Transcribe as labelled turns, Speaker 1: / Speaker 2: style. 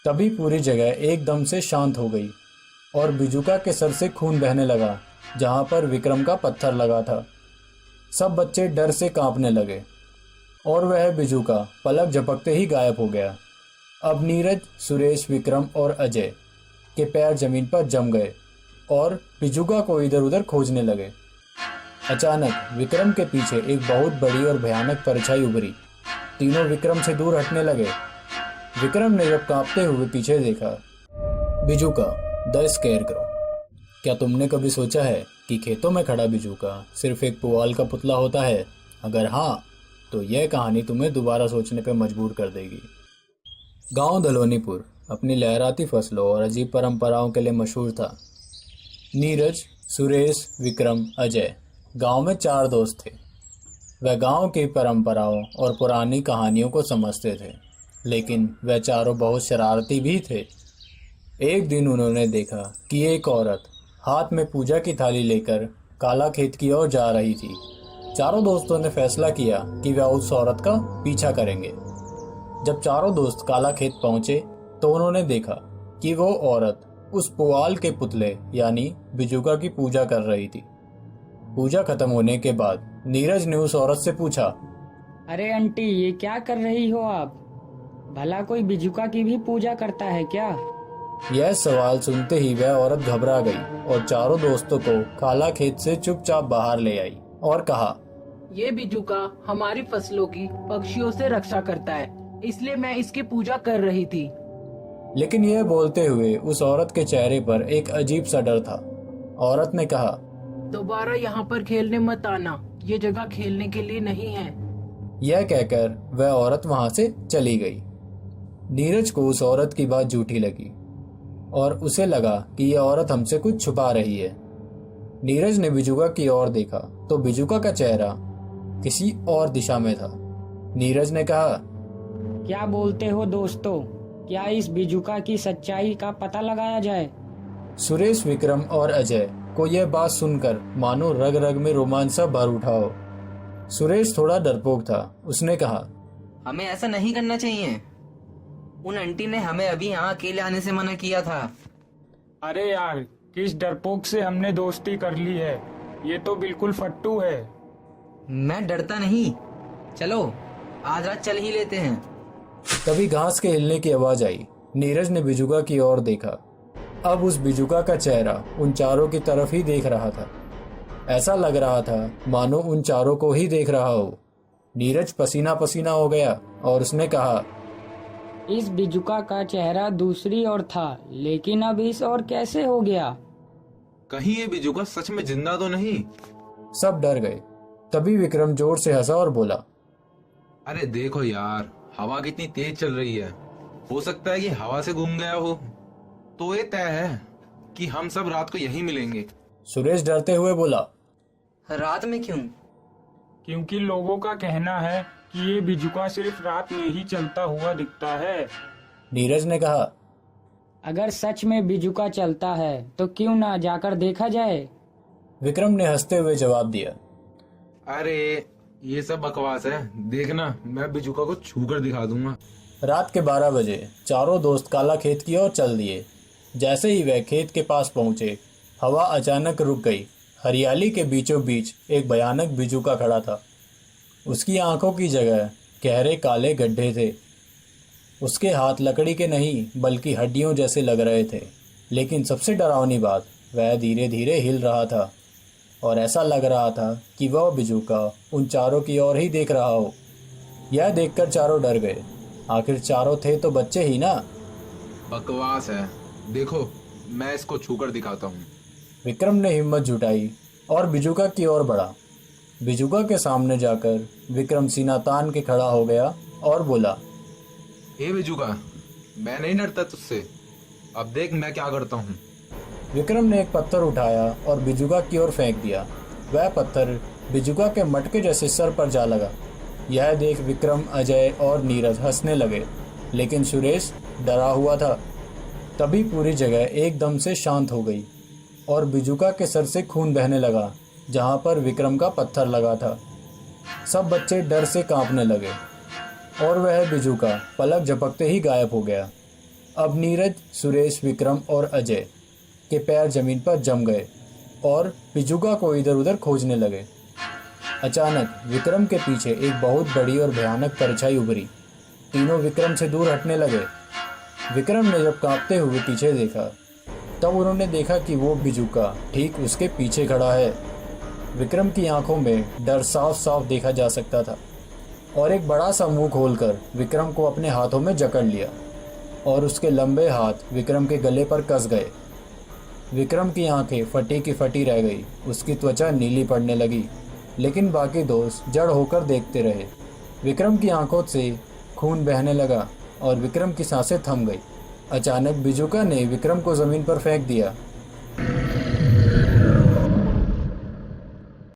Speaker 1: तभी पूरी जगह एकदम से शांत हो गई और बिजुका के सर से खून बहने लगा जहां पर विक्रम का पत्थर लगा था। सब बच्चे डर से कांपने लगे और वह बिजुका पलक झपकते ही गायब हो गया। अब नीरज, सुरेश, विक्रम और अजय के पैर जमीन पर जम गए और बिजुका को इधर उधर खोजने लगे। अचानक विक्रम के पीछे एक बहुत बड़ी और भयानक परछाई उभरी। तीनों विक्रम से दूर हटने लगे। विक्रम ने जब कांपते हुए पीछे देखा, बिजुका द स्केयरक्रो। क्या तुमने कभी सोचा है कि खेतों में खड़ा बिजुका सिर्फ एक पुआल का पुतला होता है? अगर हाँ, तो यह कहानी तुम्हें दोबारा सोचने पर मजबूर कर देगी। गांव दलोनीपुर अपनी लहराती फसलों और अजीब परंपराओं के लिए मशहूर था। नीरज, सुरेश, विक्रम, अजय गांव में 4 दोस्त थे। वह गांव की परंपराओं और पुरानी कहानियों को समझते थे, लेकिन वह चारों बहुत शरारती भी थे। एक दिन उन्होंने देखा कि एक औरत हाथ में पूजा की थाली लेकर काला खेत की ओर जा रही थी। चारों दोस्तों ने फैसला किया कि वह उस औरत का पीछा करेंगे। जब चारों दोस्त काला खेत पहुंचे तो उन्होंने देखा कि वो औरत उस पुआल के पुतले यानी बिजुका की पूजा कर रही थी। पूजा खत्म होने के बाद नीरज ने उस औरत से पूछा,
Speaker 2: अरे आंटी, ये क्या कर रही हो आप? भला कोई बिजुका की भी पूजा करता है क्या?
Speaker 1: यह सवाल सुनते ही वह औरत घबरा गई और चारों दोस्तों को काला खेत से चुपचाप बाहर ले आई और कहा,
Speaker 3: ये बिजुका हमारी फसलों की पक्षियों से रक्षा करता है, इसलिए मैं इसकी पूजा कर रही थी।
Speaker 1: लेकिन यह बोलते हुए उस औरत के चेहरे पर एक अजीब सा डर था। औरत ने कहा,
Speaker 3: दोबारा यहाँ पर खेलने मत आना, ये जगह खेलने के लिए नहीं है।
Speaker 1: यह कहकर वह औरत वहां से चली गई। नीरज को उस औरत की बात झूठी लगी और उसे लगा कि यह औरत हमसे कुछ छुपा रही है। नीरज ने बिजुका की ओर देखा तो बिजुका का चेहरा किसी और दिशा में था। नीरज ने कहा,
Speaker 2: क्या बोलते हो दोस्तों? क्या इस बिजुका की सच्चाई का पता लगाया जाए?
Speaker 1: सुरेश, विक्रम और अजय को यह बात सुनकर मानो रग रग में रोमांच सा भर उठा हो। सुरेश थोड़ा डरपोक था। उसने कहा,
Speaker 4: हमें ऐसा नहीं करना चाहिए। उन आंटी ने हमें अभी यहाँ अकेले आने से मना किया था।
Speaker 5: अरे यार, किस डरपोक से हमने दोस्ती कर ली है? ये तो बिल्कुल फट्टू है।
Speaker 4: मैं डरता नहीं, चलो आज रात चल ही लेते हैं।
Speaker 1: तभी घास के हिलने की आवाज आई। नीरज ने बिजुका की ओर देखा। अब उस बिजुका का चेहरा उन चारों की तरफ ही देख रहा था। ऐसा लग रहा था मानो उन चारों को ही देख रहा हो। नीरज पसीना पसीना हो गया और उसने कहा,
Speaker 2: इस बिजुका का चेहरा दूसरी ओर था, लेकिन अब इस ओर कैसे हो गया?
Speaker 6: कहीं ये बिजुका सच में जिंदा तो नहीं?
Speaker 1: सब डर गए। तभी विक्रम जोर से हंसा और बोला,
Speaker 6: अरे देखो यार, हवा कितनी तेज चल रही है। हो सकता है कि हवा से गुम गया हो। तो ये तय है कि हम सब रात को यहीं मिलेंगे।
Speaker 1: सुरेश डरते हुए बोला,
Speaker 4: रात में क्यों?
Speaker 5: क्योंकि लोगों का कहना है कि ये बिजुका सिर्फ रात में ही चलता हुआ दिखता है।
Speaker 1: नीरज ने कहा,
Speaker 2: अगर सच में बिजुका चलता है तो क्यों ना जाकर देखा जाए?
Speaker 1: विक्रम ने हंसते हुए जवाब दिया,
Speaker 6: अरे ये सब बकवास है, देखना मैं बिजुका को छू कर दिखा दूंगा।
Speaker 1: रात के 12 बजे चारों दोस्त काला खेत की ओर चल दिए। जैसे ही वह खेत के पास पहुंचे, हवा अचानक रुक गई। हरियाली के बीचों बीच एक भयानक बिजुका खड़ा था। उसकी आंखों की जगह गहरे काले गड्ढे थे। उसके हाथ लकड़ी के नहीं बल्कि हड्डियों जैसे लग रहे थे। लेकिन सबसे डरावनी बात, वह धीरे धीरे हिल रहा था और ऐसा लग रहा था कि वह बिजुका उन चारों की ओर ही देख रहा हो। यह देखकर चारों डर गए। आखिर चारों थे तो बच्चे ही ना।
Speaker 6: बकवास है, देखो मैं इसको छू कर दिखाता हूँ।
Speaker 1: विक्रम ने हिम्मत जुटाई और बिजुका की ओर बढ़ा। बिजुका के सामने जाकर विक्रम सीना तान के खड़ा हो गया और बोला,
Speaker 6: हे बिजुका, मैं नहीं डरता तुझसे। अब देख मैं क्या करता हूँ।
Speaker 1: विक्रम ने एक पत्थर उठाया और बिजुका की ओर फेंक दिया। वह पत्थर बिजुका के मटके जैसे सर पर जा लगा। यह देख विक्रम, अजय और नीरज हंसने लगे, लेकिन सुरेश डरा हुआ था। तभी पूरी जगह एकदम से शांत हो गई और बिजुका के सर से खून बहने लगा जहां पर विक्रम का पत्थर लगा था। सब बच्चे डर से कांपने लगे और वह बिजुका पलक झपकते ही गायब हो गया। अब नीरज, सुरेश, विक्रम और अजय के पैर जमीन पर जम गए और बिजुका को इधर उधर खोजने लगे। अचानक विक्रम के पीछे एक बहुत बड़ी और भयानक परछाई उभरी। तीनों विक्रम से दूर हटने लगे। विक्रम ने जब कांपते हुए पीछे देखा तब उन्होंने देखा कि वो बिजुका ठीक उसके पीछे खड़ा है। विक्रम की आंखों में डर साफ साफ देखा जा सकता था और एक बड़ा सा मुंह खोलकर विक्रम को अपने हाथों में जकड़ लिया और उसके लंबे हाथ विक्रम के गले पर कस गए। विक्रम की आंखें फटी की फटी रह गई, उसकी त्वचा नीली पड़ने लगी, लेकिन बाकी दोस्त जड़ होकर देखते रहे। विक्रम की आंखों से खून बहने लगा और विक्रम की सांसें थम गई। अचानक बिजुका ने विक्रम को ज़मीन पर फेंक दिया।